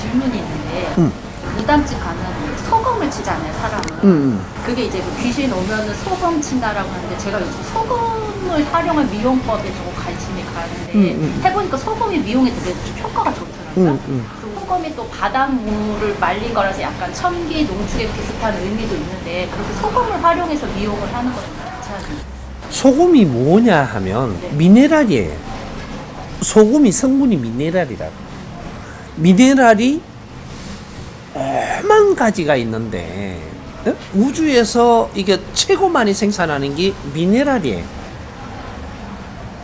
질문이 있는데 무당집 가면 소금을 치잖아요, 사람은. 그게 이제 그 귀신 오면은 소금 친다라고 하는데 제가 요즘 소금을 활용한 미용법에 조금 관심이 가는데 해보니까 소금이 미용에 되게 효과가 좋더라고요. 그리고 소금이 또 바닷물을 말린 거라서 약간 천기, 농축에 비슷한 의미도 있는데 그렇게 소금을 활용해서 미용을 하는 건 괜찮아요. 소금이 뭐냐 하면 네. 미네랄이에요. 소금이 성분이 미네랄이라고. 미네랄이 오만 가지가 있는데 우주에서 이게 최고 많이 생산하는 게 미네랄이에요.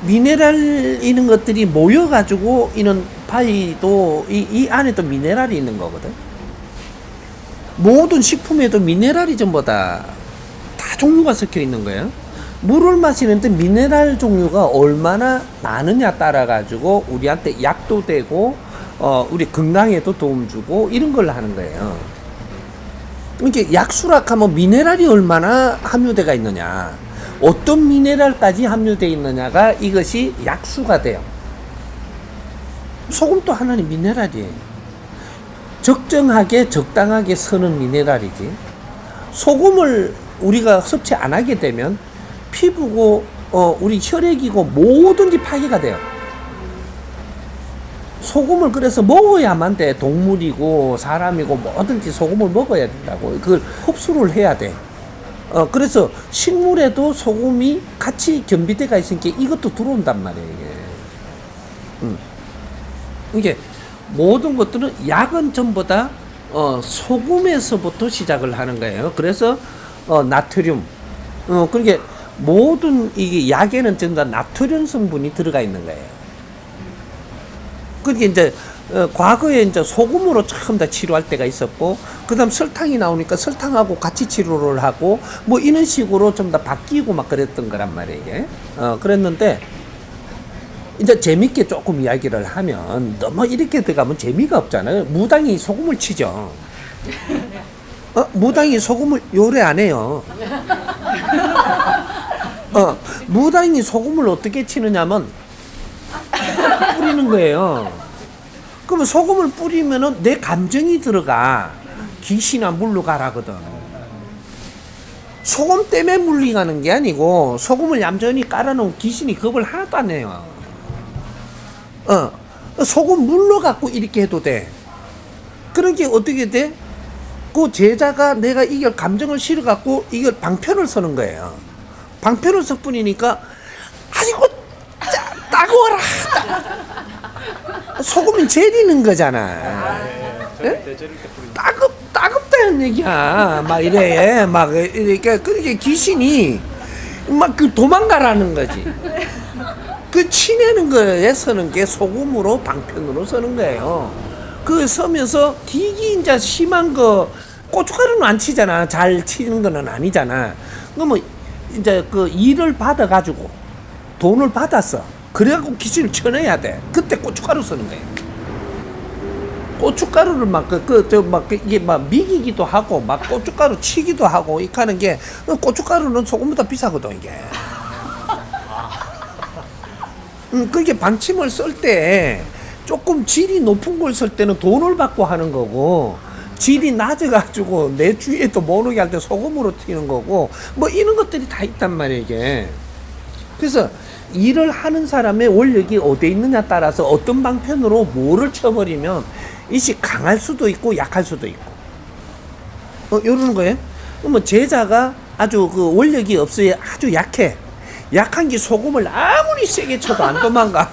미네랄 이런 것들이 모여가지고 이런 바위도 이 안에 또 미네랄이 있는 거거든. 모든 식품에도 미네랄이 전부 다 종류가 섞여 있는 거예요. 물을 마시는데 미네랄 종류가 얼마나 많으냐 따라 가지고 우리한테 약도 되고 우리 건강에도 도움 주고 이런 걸 하는 거예요. 이렇게 약수락하면 미네랄이 얼마나 함유되어 있느냐, 어떤 미네랄까지 함유되어 있느냐가 이것이 약수가 돼요. 소금도 하나는 미네랄이에요. 적정하게 적당하게 쓰는 미네랄이지. 소금을 우리가 섭취 안 하게 되면 피부고 우리 혈액이고 뭐든지 파괴가 돼요. 소금을 그래서 먹어야만 돼. 동물이고 사람이고 뭐든지 소금을 먹어야 된다고. 그걸 흡수를 해야 돼. 그래서 식물에도 소금이 같이 겸비돼가 있으니까 이것도 들어온단 말이에요. 이게 모든 것들은 약은 전부 다 소금에서부터 시작을 하는 거예요. 그래서 나트륨, 그러니까 모든 이게 약에는 전부 다 나트륨 성분이 들어가 있는 거예요. 그게 이제 과거에 이제 소금으로 처음 다 치료할 때가 있었고, 그다음 설탕이 나오니까 설탕하고 같이 치료를 하고 뭐 이런 식으로 좀 더 바뀌고 막 그랬던 거란 말이에요. 이게. 그랬는데 이제 재밌게 조금 이야기를 하면 너무 이렇게 들어가면 재미가 없잖아요. 무당이 소금을 치죠. 무당이 소금을 요래 안 해요. 무당이 소금을 어떻게 치느냐면 뿌리는 거예요. 그러면 소금을 뿌리면은 내 감정이 들어가. 귀신아 물러가라거든. 소금 때문에 물러가는 게 아니고 소금을 얌전히 깔아놓은 귀신이 겁을 하나도 안 내요. 소금 물러갖고 이렇게 해도 돼. 그런 게 어떻게 돼? 그 제자가 내가 이걸 감정을 실어갖고 이걸 방편을 서는 거예요. 방편을 섞으니까 아이고 따가워라. 소금이 재리는 거잖아. 따갑다는 얘기야. 막 이래. 막 이렇게 그게 귀신이 막 그 도망가라는 거지. 그 치내는 거에 서는 게 소금으로 방편으로 서는 거예요. 그 서면서 되게 이제 심한 거 고춧가루는 안 치잖아. 잘 치는 거는 아니잖아. 그러면 이제 그 일을 받아가지고 돈을 받았어. 그래갖고 귀신을 쳐내야 돼. 그때 고춧가루 쓰는 거예요. 고춧가루를 막 이게 막 미기기도 하고 막 고춧가루 치기도 하고 이렇게 하는 게 고춧가루는 소금보다 비싸거든 이게. 그게 방침을 쓸 때 조금 질이 높은 걸 쓸 때는 돈을 받고 하는 거고, 질이 낮아가지고 내 주위에 또 모르게 할 때 소금으로 튀는 거고, 뭐 이런 것들이 다 있단 말이에요 이게. 그래서 일을 하는 사람의 원력이 어디에 있느냐 따라서 어떤 방편으로 뭐를 쳐버리면 이시 강할 수도 있고 약할 수도 있고 이러는 거예요. 그러면 제자가 아주 그 원력이 없어야 아주 약해. 약한 게 소금을 아무리 세게 쳐도 안 도망가.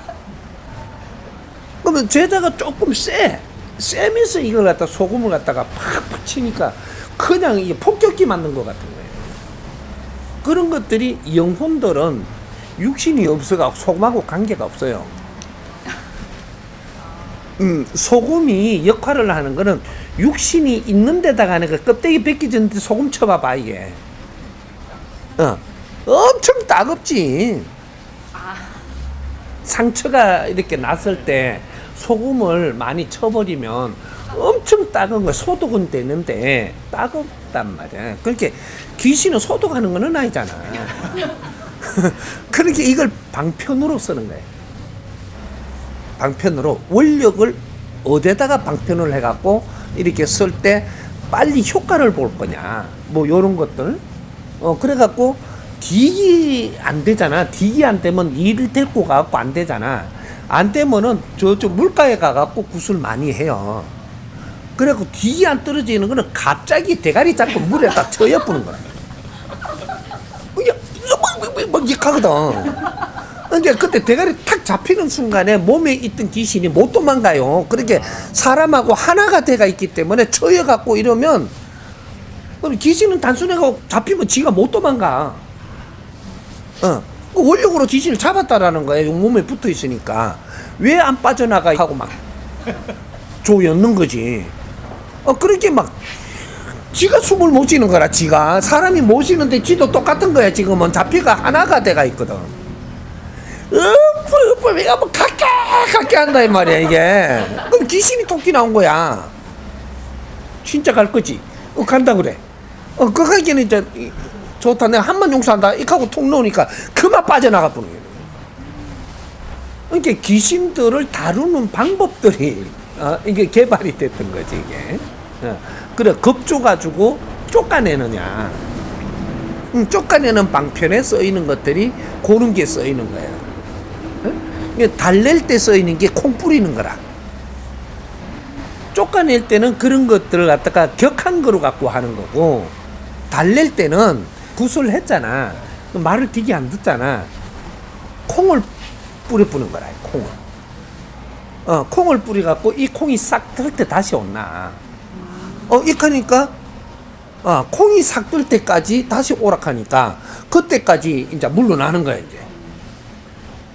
그러면 제자가 조금 세면서 이걸 갖다 소금을 갖다가 팍팍 치니까 그냥 이게 폭격기 맞는 것 같은 거예요. 그런 것들이 영혼들은 육신이 없어가 소금하고 관계가 없어요. 소금이 역할을 하는 거는 육신이 있는 데다가 하는 거. 껍데기 벗기졌는데 소금 쳐봐봐 이게. 엄청 따갑지. 상처가 이렇게 났을 때 소금을 많이 쳐버리면 엄청 따가운 거야. 소독은 되는데 따갑단 말이야. 그렇게 귀신은 소독하는 거는 아니잖아. 그렇게 이걸 방편으로 쓰는 거예요. 방편으로 원력을 어디다가 방편을 해갖고 이렇게 쓸 때 빨리 효과를 볼 거냐, 뭐 요런 것들. 그래갖고 딕이 안 되잖아. 딕이 안 되면 일을 데리고 가갖고 안 되잖아. 안 되면은 저쪽 물가에 가갖고 굿을 많이 해요. 그래갖고 딕이 안 떨어지는 거는 갑자기 대가리 잡고 물에 딱 쳐여보는 거야. 막 이렇게 하거든. 근데 그때 대가리 탁 잡히는 순간에 몸에 있던 귀신이 못 도망가요. 그렇게 사람하고 하나가 돼가 있기 때문에 쳐여갖고 이러면 그럼 귀신은 단순해가 잡히면 지가 못 도망가. 그 원력으로 귀신을 잡았다라는 거예요. 몸에 붙어 있으니까. 왜 안 빠져나가 하고 막 조였는 거지. 그렇게 막 지가 숨을 못 쉬는 거라. 지가 사람이 못 쉬는데 지도 똑같은 거야. 지금은 잡히가 하나가 돼가 있거든. 내가 뭐 갈게 한다 이 말이야 이게. 그럼 귀신이 토끼 나온 거야. 진짜 갈 거지. 간다 그래. 그 가기는 이제 좋다. 내가 한번 용서한다. 이하고 통 놓으니까 그만 빠져나가 보는 거야. 그러니까 귀신들을 다루는 방법들이 이게 개발이 됐던 거지 이게. 그래 겁줘가지고 쫓아내느냐. 쫓아내는 방편에 쓰이는 것들이 그런 게 쓰이는 거야. 달랠 때 쓰이는 게 콩 뿌리는 거라. 쫓아낼 때는 그런 것들을 갖다가 격한 거로 갖고 하는 거고, 달랠 때는 굿을 했잖아. 말을 되게 안 듣잖아. 콩을 뿌려부는 거라. 콩을. 콩을 뿌려갖고 이 콩이 싹 들 때 다시 온나. 이하니까 콩이 싹 들 때까지 다시 오락하니까 그때까지 이제 물러나는 거야 이제.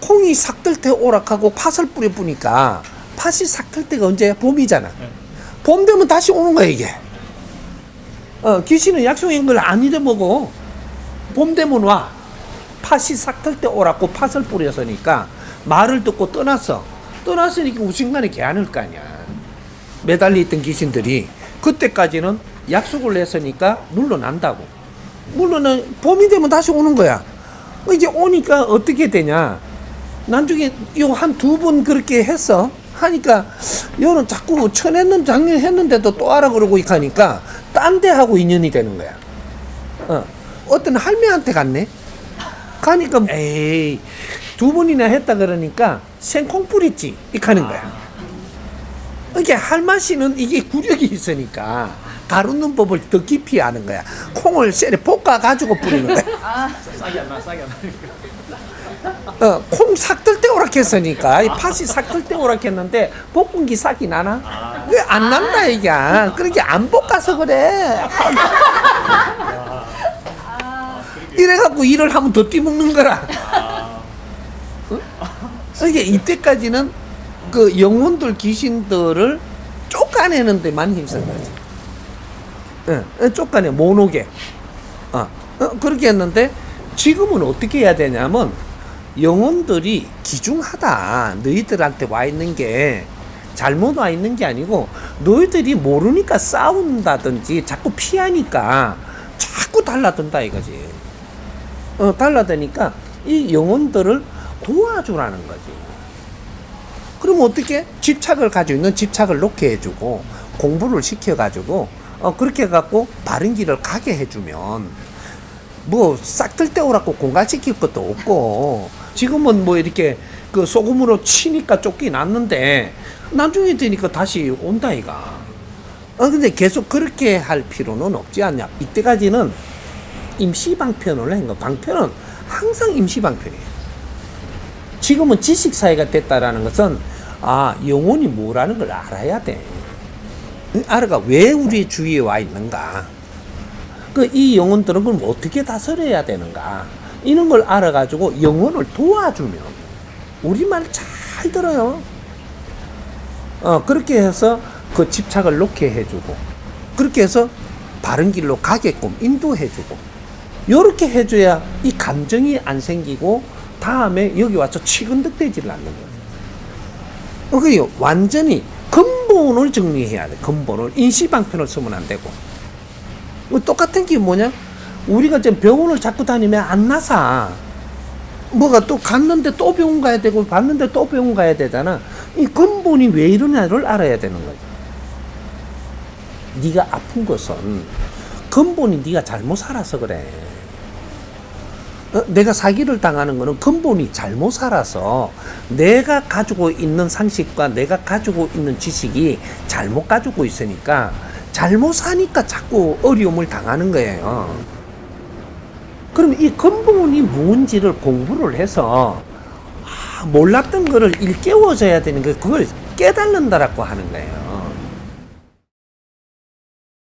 콩이 싹 들 때 오락하고 팥을 뿌려보니까 팥이 싹 들 때가 언제? 봄이잖아. 봄 되면 다시 오는 거야 이게. 귀신은 약속인 걸 안 잊어먹어. 봄 되면 와. 팥이 싹 들 때 오락고 팥을 뿌렸으니까 말을 듣고 떠났어. 떠났으니까 우신간에 개안을 거 아니야. 매달려 있던 귀신들이 그때까지는 약속을 했으니까 물러난다고. 물러는 봄이 되면 다시 오는 거야. 이제 오니까 어떻게 되냐. 나중에 요 한 두 번 그렇게 했어. 하니까 요는 자꾸 쳐냈는 작년 했는데도 또 하라 그러고 하니까 딴 데 하고 인연이 되는 거야. 어떤 할매한테 갔네. 가니까 에이 두 번이나 했다 그러니까 생콩 뿌리지 이렇게 하는 거야. 이게 할맛이는 이게 구력이 있으니까 다루는 법을 더 깊이 아는 거야. 콩을 쎄리 볶아 가지고 뿌리는 거야. 싸게 안 나. 콩 싹 들 때 오락했으니까 이 팥이 싹 들 때 오락했는데 볶은 게 싹이 나나? 왜 안 난다 이게. 그렇게 안 볶아서 그래. 이래갖고 일을 하면 더 뛰먹는 거라. 이게 이때까지는 그 영혼들 귀신들을 쫓아내는 데만 힘쓴 거지. 쫓아내 못 오게. 그렇게 했는데 지금은 어떻게 해야 되냐면 영혼들이 기중하다. 너희들한테 와 있는 게 잘못 와 있는 게 아니고 너희들이 모르니까 싸운다든지 자꾸 피하니까 자꾸 달라든다 이거지. 달라드니까 이 영혼들을 도와주라는 거지. 그럼 어떻게? 집착을 가지고 있는 집착을 놓게 해주고 공부를 시켜가지고 그렇게 해갖고 바른 길을 가게 해주면 뭐 싹 들 때 오라고 공갈시킬 것도 없고 지금은 뭐 이렇게 그 소금으로 치니까 쫓기 났는데 나중에 되니까 다시 온다 이가. 근데 계속 그렇게 할 필요는 없지 않냐. 이때까지는 임시방편을 한 거. 방편은 항상 임시방편이에요. 지금은 지식사회가 됐다라는 것은 영혼이 뭐라는 걸 알아야 돼. 알아가 왜 우리 주위에 와 있는가. 이 영혼들은 그럼 어떻게 다스려야 되는가. 이런 걸 알아가지고 영혼을 도와주면 우리말 잘 들어요. 그렇게 해서 그 집착을 놓게 해주고 그렇게 해서 바른 길로 가게끔 인도해주고 요렇게 해줘야 이 감정이 안 생기고 다음에 여기 와서 치근덕대지를 않는 거예요. 그게 완전히 근본을 정리해야 돼. 근본을. 인시방편을 쓰면 안 되고. 똑같은 게 뭐냐? 우리가 지금 병원을 자꾸 다니면 안 나사. 뭐가 또 갔는데 또 병원 가야 되고 봤는데 또 병원 가야 되잖아. 이 근본이 왜 이러냐를 알아야 되는 거죠. 네가 아픈 것은 근본이 네가 잘못 살아서 그래. 내가 사기를 당하는 거는 근본이 잘못 살아서 내가 가지고 있는 상식과 내가 가지고 있는 지식이 잘못 가지고 있으니까 잘못 사니까 자꾸 어려움을 당하는 거예요. 그럼 이 근본이 뭔지를 공부를 해서 몰랐던 거를 일깨워줘야 되는 거, 그걸 깨달는다라고 하는 거예요.